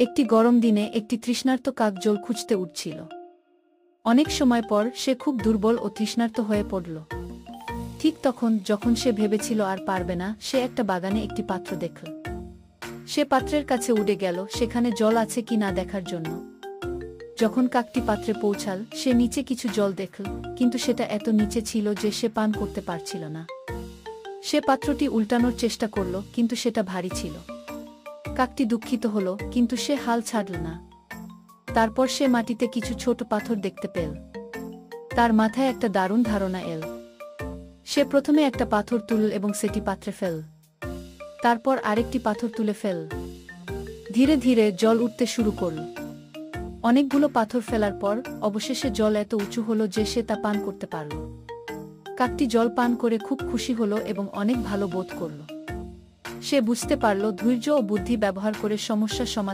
একটি গরম দিনে একটি তৃষ্ণার্ত কাক জল খুঁজতে উঠছিল। অনেক সময় পর সে খুব দুর্বল ও তৃষ্ণার্ত হয়ে পড়ল। ঠিক তখন যখন সে ভেবেছিল আর পারবে না, সে একটা বাগানে একটি পাত্র দেখল। সে পাত্রের কাছে উড়ে গেল সেখানে জল আছে কি না দেখার জন্য। যখন কাকটি পাত্রে পৌঁছাল, সে নিচে কিছু জল দেখল, কিন্তু সেটা এত নিচে ছিল যে সে পান করতে পারছিল না। সে পাত্রটি উল্টানোর চেষ্টা করল, কিন্তু সেটা ভারী ছিল। কাকটি দুঃখিত হল, কিন্তু সে হাল ছাড়ল না। তারপর সে মাটিতে কিছু ছোট পাথর দেখতে পেল। তার মাথায় একটা দারুণ ধারণা এল। সে প্রথমে একটা পাথর তুলল এবং সেটি পাত্রে ফেল। তারপর আরেকটি পাথর তুলে ফেল। ধীরে ধীরে জল উঠতে শুরু করল। অনেকগুলো পাথর ফেলার পর অবশেষে জল এত উঁচু হলো যে সে তা পান করতে পারল। কাকটি জল পান করে খুব খুশি হল এবং অনেক ভালো বোধ করল। সে বুঝতে পারল ধৈর্য ও বুদ্ধি ব্যবহার করে সমস্যা সমাধান